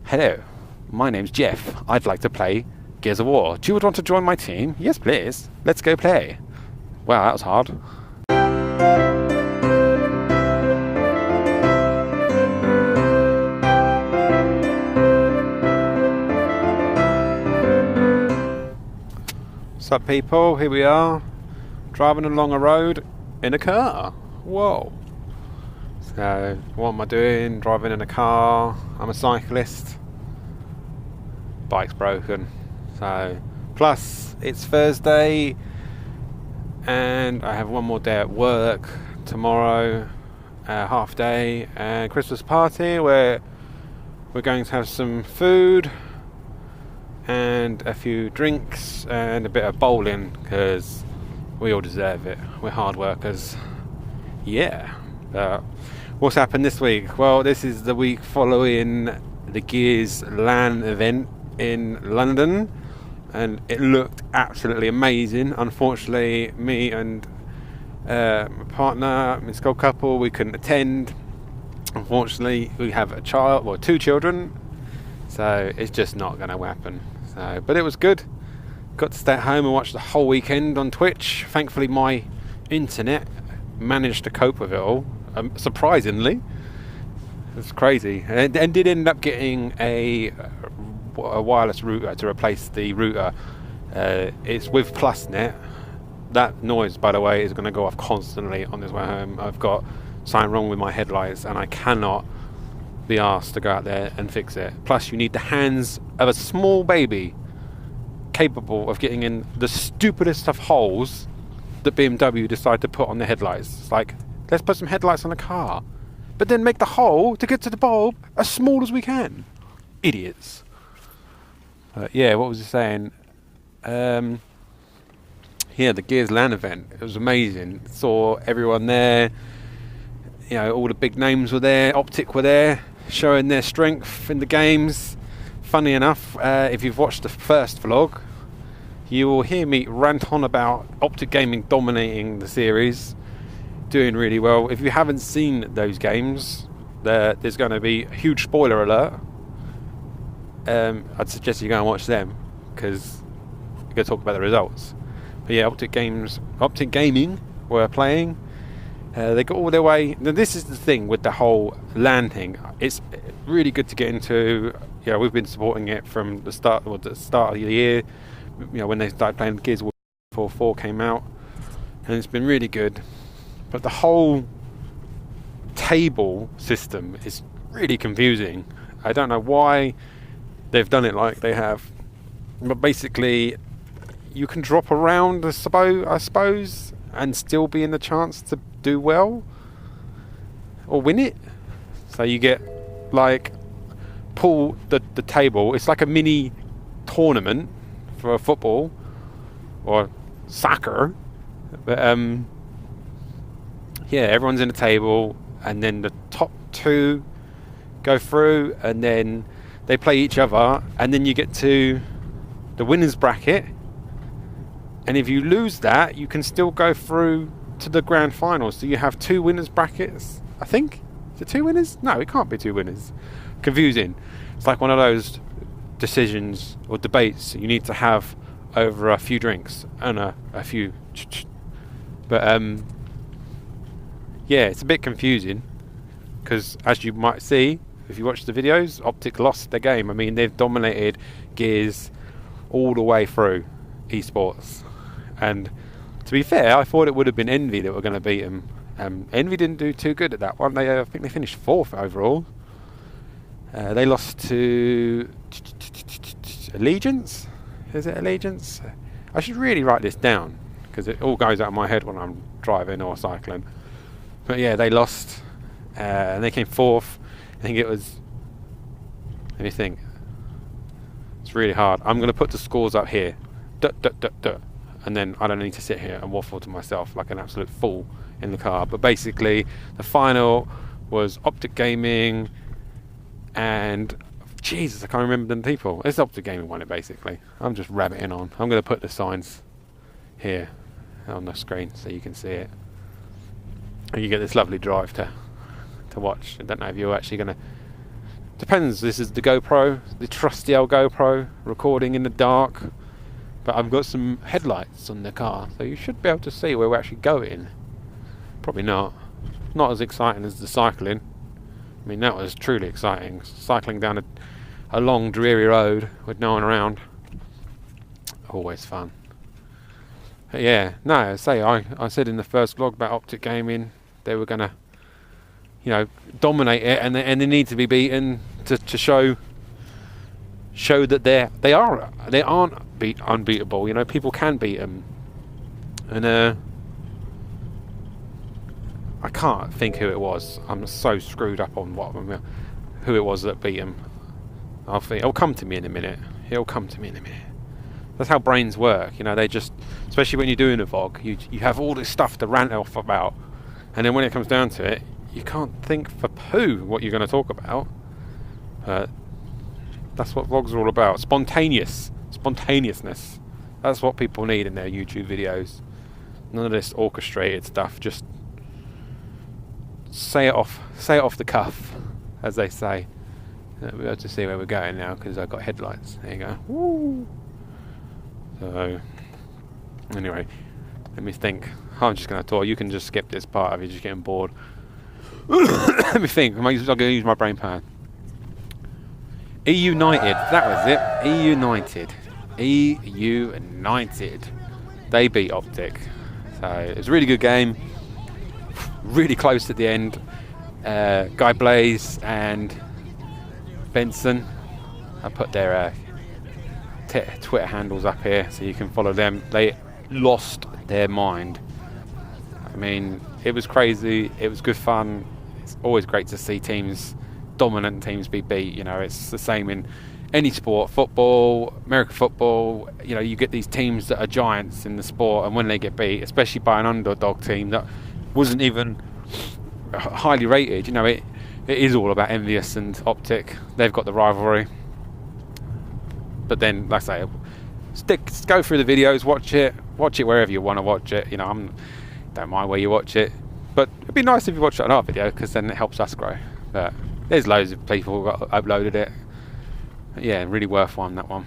Hello, my name's Jeff. I'd like to play Gears of War. Do you want to join my team? Yes, please. Let's go play. Wow, that was hard. What's up, people? Here we are, driving along a road in a car. Whoa. So, what am I doing? Driving in a car. I'm a cyclist. Bike's broken. So, plus, it's Thursday, and I have one more day at work tomorrow, half day, and Christmas party where we're going to have some food and a few drinks and a bit of bowling because we all deserve it. We're hard workers. Yeah. What's happened this week? Well, this is the week following the Gears LAN event in London, and it looked absolutely amazing. Unfortunately, me and my partner, Miss Cogcouple, we couldn't attend. Unfortunately, we have a child, well, 2 children, so it's just not going to happen. So, but it was good. Got to stay at home and watch the whole weekend on Twitch. Thankfully, my internet managed to cope with it all. Surprisingly, it's crazy, and did end up getting a wireless router to replace the router. It's with PlusNet. That noise, by the way, is going to go off constantly on this way home. I've got something wrong with my headlights, and I cannot be asked to go out there and fix it. Plus, you need the hands of a small baby capable of getting in the stupidest of holes that BMW decide to put on the headlights. It's like, let's put some headlights on a car, but then make the hole to get to the bulb as small as we can. Idiots. Yeah, what was I saying? Yeah, the Gears LAN event. It was amazing. Saw everyone there. You know, all the big names were there. Optic were there, showing their strength in the games. Funny enough, if you've watched the first vlog, you will hear me rant on about Optic Gaming dominating the series, doing really well. If you haven't seen those games, there's going to be a huge spoiler alert. I'd suggest you go and watch them because we're going to talk about the results. But yeah, Optic Gaming were playing. They got all their way. Now, this is the thing with the whole LAN thing. It's really good to get into. You know, we've been supporting it from the start of the year. You know, when they started playing Gears of War 4 came out, and it's been really good. But the whole table system is really confusing. I don't know why they've done it like they have. But basically, you can drop around, I suppose, and still be in the chance to do well or win it. So you get, like, pull the table. It's like a mini tournament for football or soccer. But yeah, everyone's in a table, and then the top 2 go through, and then they play each other, and then you get to the winners bracket, and if you lose that, you can still go through to the grand final. So you have 2 winners brackets, I think. Is it 2 winners? No, it can't be 2 winners. Confusing. It's like one of those decisions or debates you need to have over a few drinks and a few. But yeah, it's a bit confusing because, as you might see if you watch the videos, Optic lost their game. I mean, they've dominated Gears all the way through Esports, and to be fair, I thought it would have been Envy that were going to beat them. Envy didn't do too good at that one. I think they finished 4th overall. They lost to Allegiance. Is it Allegiance? I should really write this down because it all goes out of my head when I'm driving or cycling. But yeah, they lost, and they came 4th. I think it was. Let me think. It's really hard. I'm going to put the scores up here. And then I don't need to sit here and waffle to myself like an absolute fool in the car. But basically, the final was Optic Gaming and Jesus, I can't remember the people. It's Optic Gaming won it basically. I'm just rabbiting on. I'm going to put the signs here on the screen so you can see it. And you get this lovely drive to watch. I don't know if you're actually going to Depends. This is the GoPro, the trusty old GoPro, recording in the dark. But I've got some headlights on the car, so you should be able to see where we're actually going. Probably not. Not as exciting as the cycling. I mean, that was truly exciting. Cycling down a long, dreary road with no one around. Always fun. But yeah, no, I said in the first vlog about Optic Gaming, they were going to, you know, dominate it, and they need to be beaten to show that they aren't unbeatable. You know, people can beat them, and I can't think who it was. I'm so screwed up on who it was that beat him. It'll come to me in a minute. That's how brains work. You know, they just, especially when you're doing a vlog, you have all this stuff to rant off about, and then when it comes down to it, you can't think for poo what you're going to talk about. That's what vlogs are all about. Spontaneousness. That's what people need in their YouTube videos. None of this orchestrated stuff. Just say it off the cuff, as they say. We'll have to see where we're going now because I've got headlights. There you go. Woo. So anyway, let me think. I'm just going to talk. You can just skip this part if you're just getting bored. Let me think. I'm going to use my brain power. United. That was it. United. They beat Optic. So it was a really good game. Really close at the end. Guy Blaze and Benson. I put their Twitter handles up here so you can follow them. They lost their mind. I mean, it was crazy. It was good fun. It's always great to see dominant teams be beat. You know, it's the same in any sport. Football, American football, you know, you get these teams that are giants in the sport, and when they get beat, especially by an underdog team that wasn't even highly rated, you know, it is all about Envious and Optic. They've got the rivalry. But then, like I say, go through the videos, watch it wherever you want to watch it. You know, don't mind where you watch it, but it'd be nice if you watch it on our video because then it helps us grow. But there's loads of people who uploaded it. But yeah, really worth that one.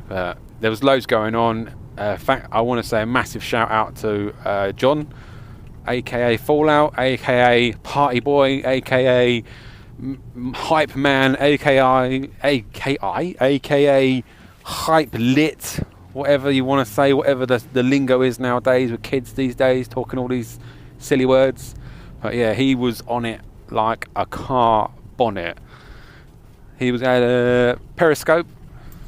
But there was loads going on. In fact, I want to say a massive shout out to John, aka Fallout, aka Party Boy, aka Hype Man, aka Hype Lit, whatever you want to say, whatever the lingo is nowadays with kids these days talking all these silly words. But yeah, he was on it like a car bonnet. He was at a Periscope.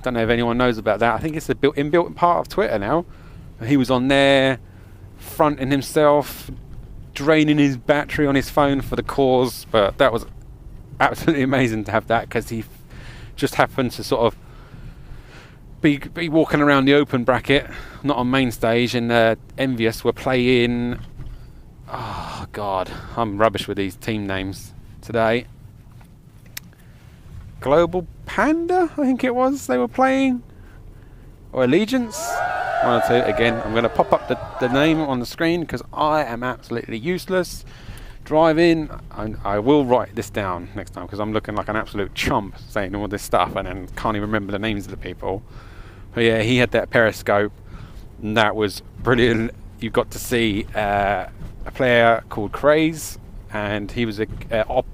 Don't know if anyone knows about that. I think it's a inbuilt part of Twitter now. He was on there fronting himself, draining his battery on his phone for the cause. But that was absolutely amazing to have that, because he just happened to sort of be walking around the open bracket, not on main stage, and Envious were playing. Oh God, I'm rubbish with these team names today. Global Panda, I think it was, they were playing, or Allegiance, one or two. Again, I'm going to pop up the name on the screen because I am absolutely useless driving. I will write this down next time because I'm looking like an absolute chump saying all this stuff and then can't even remember the names of the people. But yeah, he had that Periscope and that was brilliant. You got to see a player called Craze, and he was a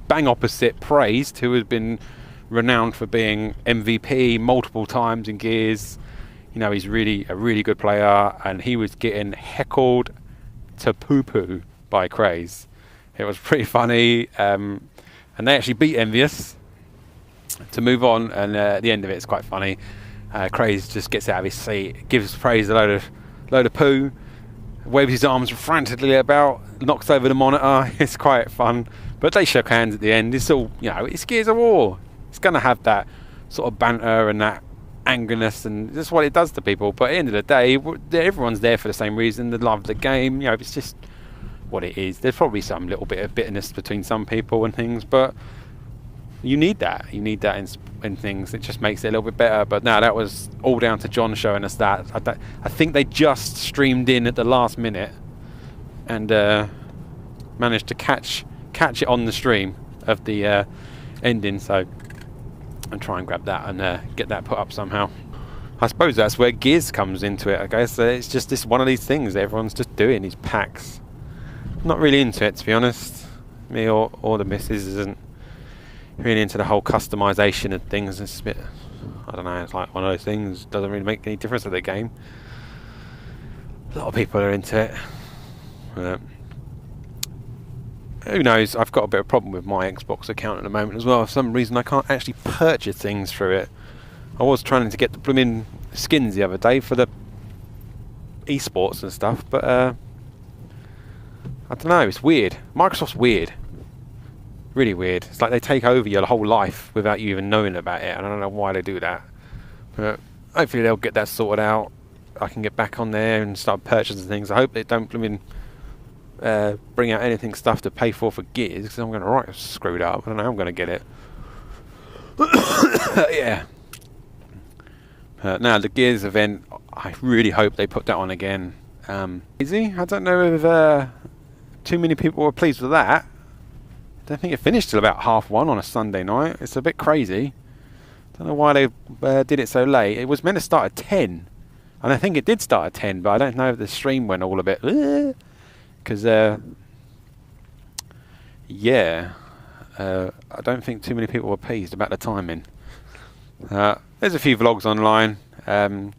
bang opposite Praised, who had been renowned for being MVP multiple times in Gears. You know, he's a really good player, and he was getting heckled to poo-poo by Craze. It was pretty funny, and they actually beat Envious to move on, and at the end of it, it's quite funny. Craze just gets out of his seat, gives Praise a load of poo, waves his arms frantically about, knocks over the monitor. It's quite fun, but they shook hands at the end. It's all, you know, it's Gears of War. It's going to have that sort of banter and that angerness, and that's what it does to people. But at the end of the day, everyone's there for the same reason. They love the game. You know, it's just what it is. There's probably some little bit of bitterness between some people and things, but you need that. You need that in things. It just makes it a little bit better. But no, that was all down to John showing us that. I think they just streamed in at the last minute and managed to catch it on the stream of the ending. So and try and grab that and get that put up somehow. I suppose that's where Gears comes into it. I guess it's just this one of these things that everyone's just doing, these packs. Not really into it, to be honest. Me or the missus isn't really into the whole customization of things. It's a bit, I don't know, it's like one of those things, doesn't really make any difference to the game. A lot of people are into it. Who knows, I've got a bit of a problem with my Xbox account at the moment as well. For some reason I can't actually purchase things through it. I was trying to get the blooming skins the other day for the esports and stuff, but I don't know, it's weird. Microsoft's weird. Really weird. It's like they take over your whole life without you even knowing about it. I don't know why they do that. But hopefully they'll get that sorted out. I can get back on there and start purchasing things. I hope they don't blooming bring out anything stuff to pay for Gears, because I'm going to right screwed up. I don't know how I'm going to get it. Yeah. Now the Gears event, I really hope they put that on again. Easy. I don't know if too many people were pleased with that. I don't think it finished till about 1:30 on a Sunday night. It's a bit crazy. Don't know why they did it so late. It was meant to start at 10, and I think it did start at 10, but I don't know if the stream went all a bit, because yeah, I don't think too many people were pleased about the timing. There's a few vlogs online.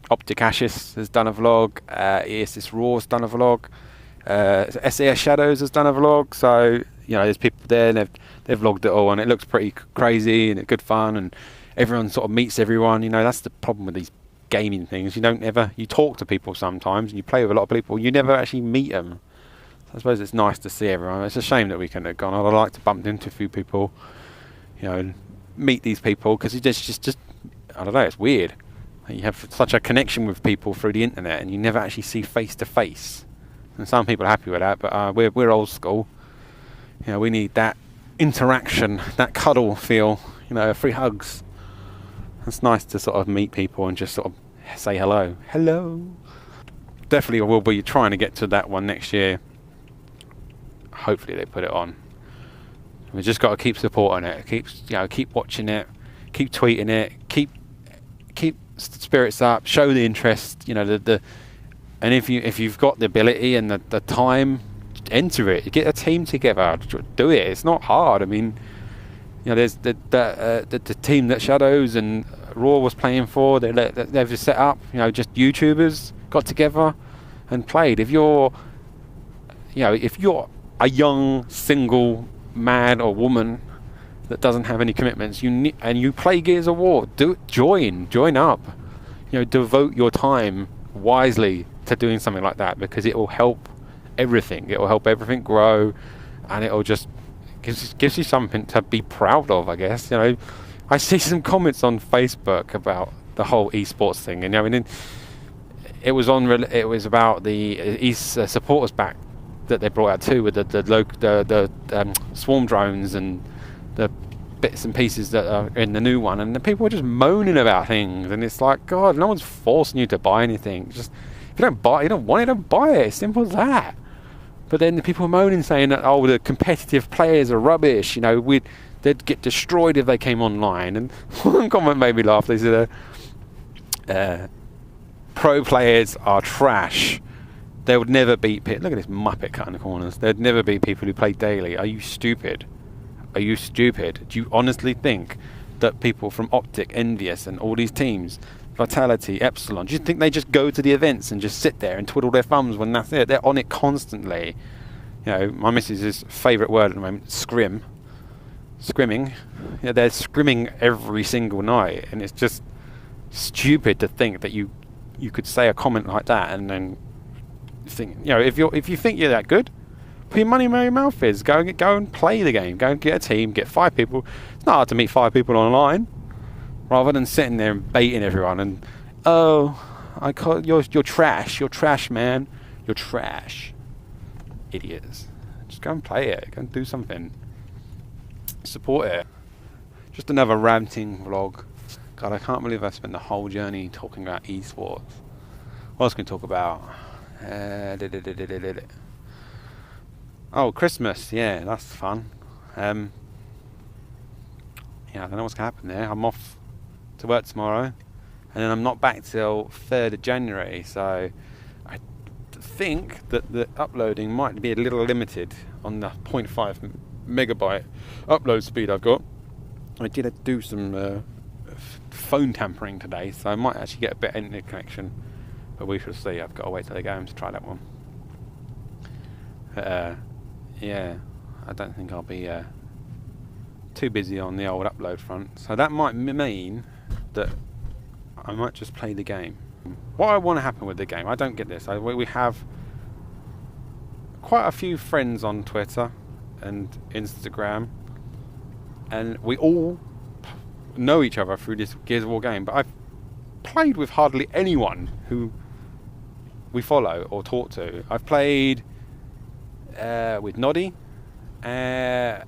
Optic Ashes has done a vlog. ESS Raw's done a vlog. SAS Shadows has done a vlog. So you know, there's people there, and they've vlogged it all, and it looks pretty crazy and it's good fun, and everyone sort of meets everyone. You know, that's the problem with these gaming things. You talk to people sometimes, and you play with a lot of people. You never actually meet them. So I suppose it's nice to see everyone. It's a shame that we couldn't have gone. I'd like to bump into a few people, you know, and meet these people, because you just I don't know, it's weird. You have such a connection with people through the internet, and you never actually see face to face. And some people are happy with that, but we're old school. You know, we need that interaction, that cuddle feel. You know, free hugs. It's nice to sort of meet people and just sort of say hello. Hello. Definitely, will be trying to get to that one next year. Hopefully, they put it on. We just got to keep supporting it. Keep watching it. Keep tweeting it. Keep spirits up. Show the interest. You know, and if you've got the ability and the time, enter it. Get a team together. Do it. It's not hard. I mean, you know, there's the team that Shadows and Raw was playing for. They've just set up. You know, just YouTubers got together and played. If you're a young single man or woman that doesn't have any commitments, and you play Gears of War, join up. You know, devote your time wisely to doing something like that, because it will help everything. It will help everything grow, and it will just gives you something to be proud of, I guess. You know, I see some comments on Facebook about the whole esports thing, and I mean, it was about the supporters back that they brought out too, with the swarm drones and the bits and pieces that are in the new one, and the people were just moaning about things, and it's like, God, no one's forcing you to buy anything. Just if you don't want it, don't buy it. Simple as that. But then the people are moaning, saying that, oh, the competitive players are rubbish. You know, they'd get destroyed if they came online. And one comment made me laugh. They said, pro players are trash. They would never beat people. Look at this Muppet cutting the corners. They'd never beat people who play daily. Are you stupid? Are you stupid? Do you honestly think that people from Optic, Envious, and all these teams, Vitality, Epsilon, do you think they just go to the events and just sit there and twiddle their thumbs when that's it? They're on it constantly. You know, my missus' favourite word at the moment, scrimming. Yeah, they're scrimming every single night, and it's just stupid to think that you could say a comment like that and then think, you know, if you think you're that good, put your money where your mouth is. Go and play the game. Go and get a team. Get 5 people. It's not hard to meet 5 people online, rather than sitting there and baiting everyone. And you're trash. You're trash, man. You're trash. Idiots. Just go and play it. Go and do something. Support it. Just another ranting vlog. God, I can't believe I spent the whole journey talking about esports. What else can I talk about? Oh, Christmas, yeah, that's fun. Yeah, I don't know what's going to happen there. I'm off to work tomorrow, and then I'm not back till 3rd of January. So I think that the uploading might be a little limited on the 0.5 megabyte upload speed I've got. I did do some phone tampering today, so I might actually get a better internet connection, but we shall see. I've got to wait till they go home to try that one. Yeah, I don't think I'll be too busy on the old upload front, so that might mean that I might just play the game. What I want to happen with the game, I don't get this. We have quite a few friends on Twitter and Instagram, and we all know each other through this Gears of War game, but I've played with hardly anyone who we follow or talk to. I've played with Noddy and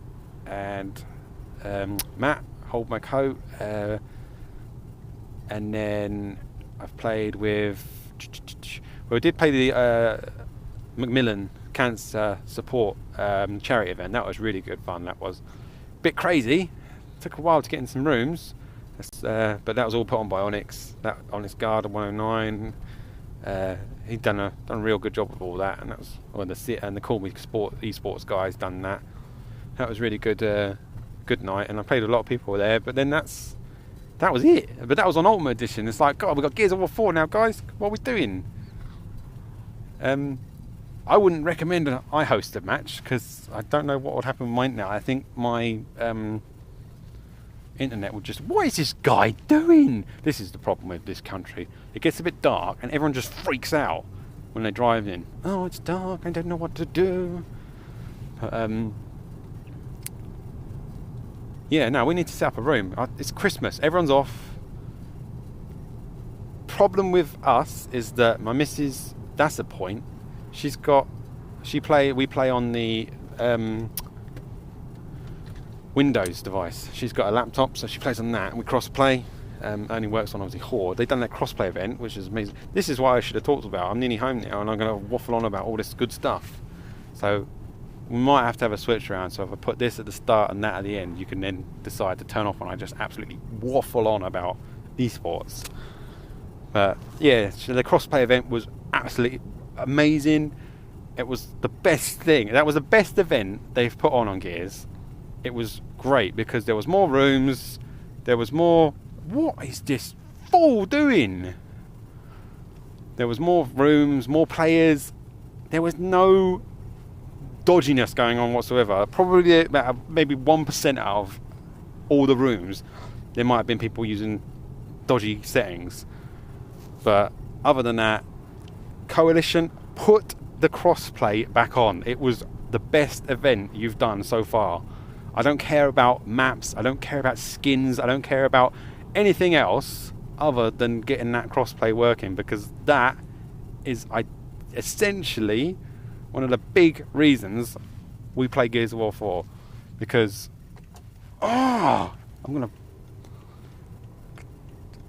Matt, Hold My Coat, and then I've played with, well, we did play the Macmillan Cancer Support charity event. That was really good fun. That was a bit crazy. Took a while to get in some rooms, but that was all put on by Onyx. That Onyx Guard 109. He'd done a real good job with all that, and that was the Cogcouple Esports guys done that. That was really good. Good night, and I played with a lot of people there. But then that was it. But that was on Ultimate Edition. It's like, God, we got Gears of War 4 now, guys. What are we doing? I wouldn't recommend I host a match because I don't know what would happen with my internet. I think my internet would just, what is this guy doing? This is the problem with this country. It gets a bit dark and everyone just freaks out when they drive in. Oh, it's dark, I don't know what to do. But, yeah, no, we need to set up a room. It's Christmas, everyone's off. Problem with us is that my missus, that's a point. We play on the Windows device. She's got a laptop, so she plays on that, and we cross-play. Only works on, obviously, Horde. They've done that cross-play event, which is amazing. This is what I should have talked about. I'm nearly home now, and I'm going to waffle on about all this good stuff. So we might have to have a switch around. So if I put this at the start and that at the end, you can then decide to turn off when I just absolutely waffle on about esports. But yeah, so the cross-play event was absolutely amazing. It was the best thing. That was the best event they've put on Gears. It was great because there was more rooms, there was more, what is this fool doing? There was more rooms, more players. There was no dodginess going on whatsoever. Probably about maybe 1% out of all the rooms there might have been people using dodgy settings, but other than that, Coalition, put the crossplay back on. It was the best event you've done so far. I don't care about maps, I don't care about skins, I don't care about anything else other than getting that crossplay working, because that is essentially one of the big reasons we play Gears of War 4. Because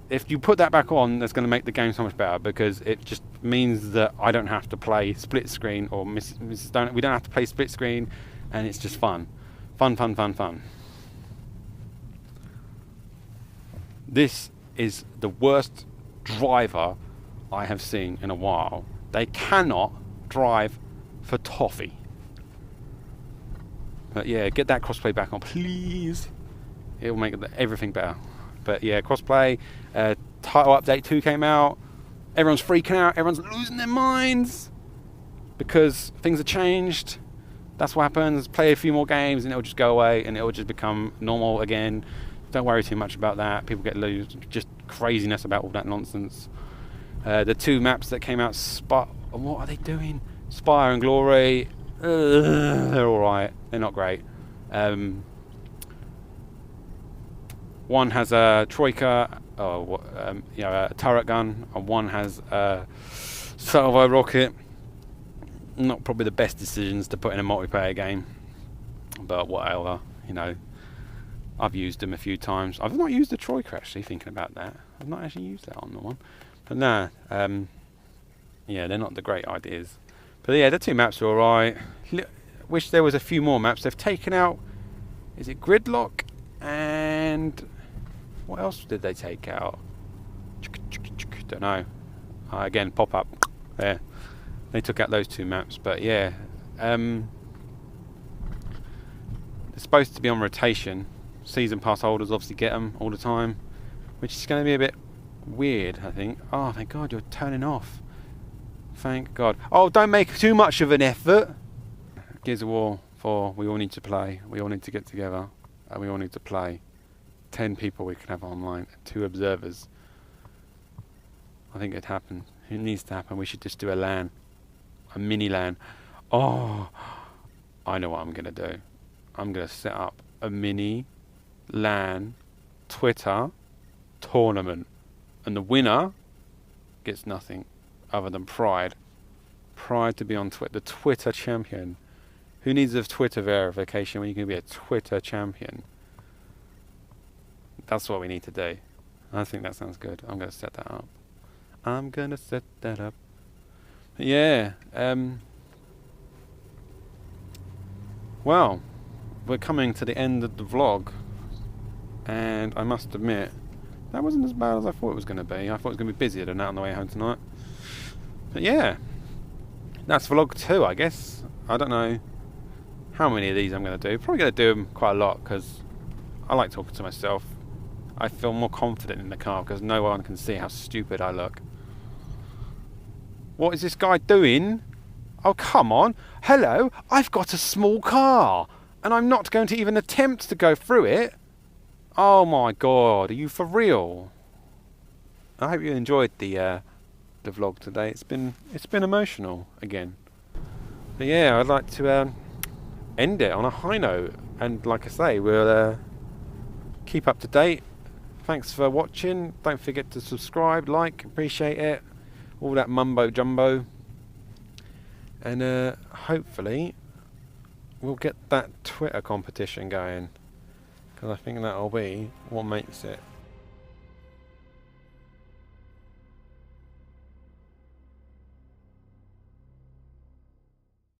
if you put that back on, that's going to make the game so much better, because it just means that I don't have to play split screen, or we don't have to play split screen, and it's just fun. Fun. This is the worst driver I have seen in a while. They cannot drive for toffee. But yeah, get that crossplay back on, please. It will make everything better. But yeah, crossplay. Title update 2 came out. Everyone's freaking out. Everyone's losing their minds because things have changed. That's what happens. Play a few more games and it'll just go away and it'll just become normal again. Don't worry too much about that. People get just craziness about all that nonsense. The 2 maps that came out, what are they doing? Spire and Glory. They're alright. They're not great. One has a Troika, a turret gun, and one has a salvo rocket. Not probably the best decisions to put in a multiplayer game, but whatever, I've used them a few times. I've not used the Troika, actually, thinking about that. I've not actually used that on the one. But nah, yeah, they're not the great ideas. But yeah, the 2 maps are alright. Wish there was a few more maps. They've taken out, is it Gridlock and What else did they take out? Don't know. Again, pop up there. They took out those 2 maps, but yeah, they're supposed to be on rotation. Season pass holders obviously get them all the time, which is going to be a bit weird, I think. Oh, thank God you're turning off. Thank God. Oh, don't make too much of an effort. Gears of War 4, we all need to play. We all need to get together, and we all need to play. 10 people we can have online, 2 observers. I think it happened. It needs to happen. We should just do a LAN. A mini LAN. Oh, I know what I'm going to do. I'm going to set up a mini LAN Twitter tournament. And the winner gets nothing other than pride. Pride to be on Twitter. The Twitter champion. Who needs a Twitter verification when you can be a Twitter champion? That's what we need to do. I think that sounds good. I'm going to set that up. I'm going to set that up. Yeah. Well, we're coming to the end of the vlog. And I must admit, that wasn't as bad as I thought it was going to be. I thought it was going to be busier than that on the way home tonight. But yeah, that's vlog 2, I guess. I don't know how many of these I'm going to do. Probably going to do them quite a lot because I like talking to myself. I feel more confident in the car because no one can see how stupid I look. What is this guy doing? Oh, come on. Hello, I've got a small car and I'm not going to even attempt to go through it. Oh my God, are you for real? I hope you enjoyed the vlog today. It's been emotional again. But yeah, I'd like to end it on a high note. And like I say, we'll keep up to date. Thanks for watching. Don't forget to subscribe, like, appreciate it. All that mumbo jumbo. And hopefully we'll get that Twitter competition going. Because I think that'll be what makes it